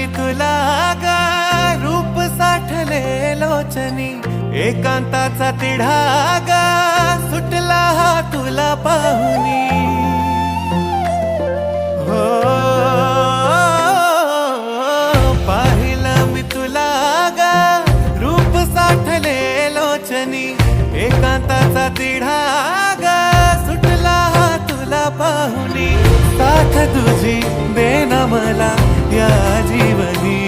मी तुला गा रूप साठले लोचनी एकांताचा तिढा गा सुटला हा तुला पाहुनी हो पाहिलं मी तुला गा रूप साठले लोचनी एकांताचा तिढा गा सुटला हा तुला पाहुनी साथ तुझी देना मला या जीवनी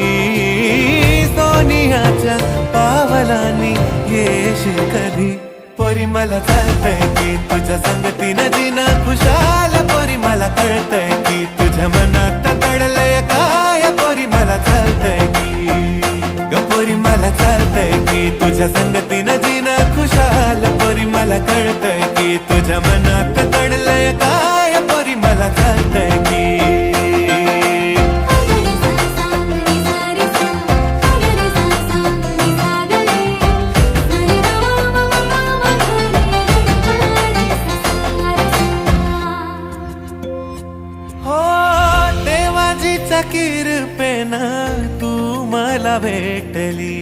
सोनियाच्या पावलांनी येशील कधी पोरी मला चालतंय की तुझ्या संगतीनं जीणं खुशाल पोरी मला कळतंय की तुझ्या मनात दडलंय काय पोरी मला चालतंय की ग पोरी मला चालतंय की तुझ्या संगतीनं जीणं खुशाल पोरी मला कळतंय की तुझ्या मनात दडलंय काय पोरी मला चालतंय की किरपेनं तू मला भेटली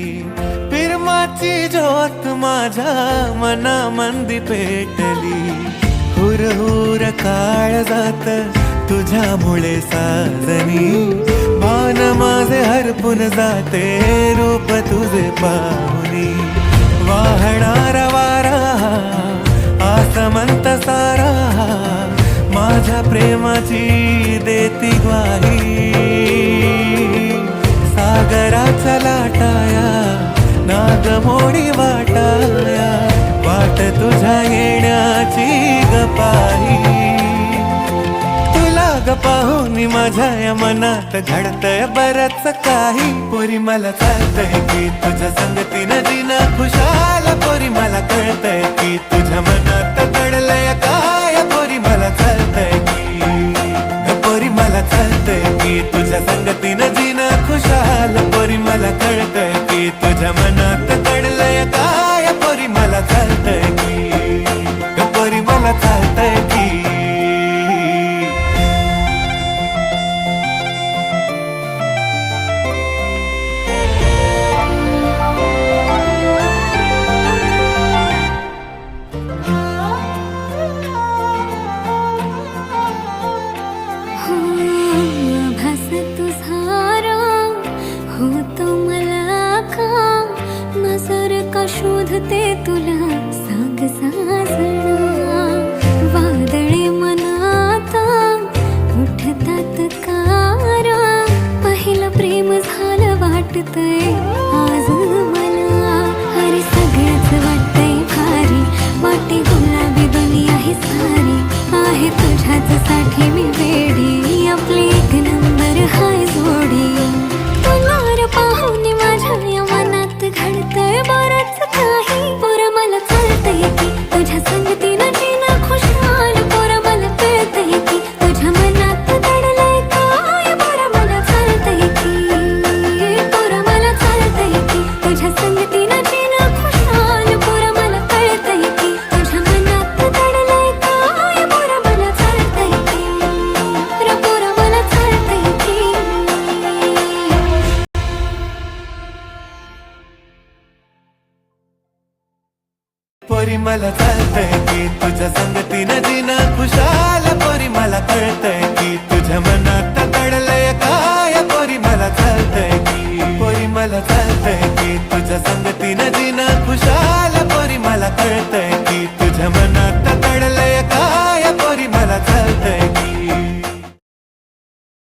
पिरमाची ज्योत माझ्या मनामंदी पेटली हुर हुर काळ जात तुझ्यामुळे साजनी भान माझे हरपून जाते रूप तुझे पाहुनी वाहणारा वारा आसमंत सारा माझ्या प्रेमाची देती ग्वाही सागराचा लाटाया नागमोडी वाटाया वाट तुझ्या येण्याची गपाही तुला ग पाहुनी माझ्या या मनात घडतंय बरंच काही पोरी मला चालतंय की तुझ्या संगतीनं जीणं खुशाल पोरी मला कळतंय की तुझ्या मनात दडलंय काय पोरी मला चालतंय की पोरी मला चालतंय की तुझ्या संगतीनं जीणं खुशाल पोरी मला कळतंय की तुझ्या मनात दडलंय काय पोरी मला चालतंय की पोरी मला चालतंय की शोधते तुला सांग साजणा वादळे मनात उठतात कारा पहिलं प्रेम झालं वाटतंय आज मला अरे सगळंच वाटतंय भारी वाटे गुलाबी दुनिया ही सारी आहे तुझ्याच साठी मी वेडी आपली एक नंबर हाय जोडी तुला पाहुनी माझ्या या मनात घडतंय बरंच काही पोरं मला चालतंय की तुझ्या संगतीनं जीणं खुशाल पोरं मला कळतंय की तुझ्या मनात दडलंय काय पोरं मला चालतंय की पोरं मला चालतंय की तुझ्या संगतीनं जीणं खुशाल पोरं मला कळतंय की तुझ्या मनात दडलंय काय पोरं मला चालतंय की पोरं मला चालतंय की पोरी मला चालतंय की तुझ्या संगतीनं जीणं खुशाल पोरी मला कळतंय की तुझ्या मनात दडलंय काय पोरी मला चालतंय की पोरी मला चालतंय की तुझ्या संग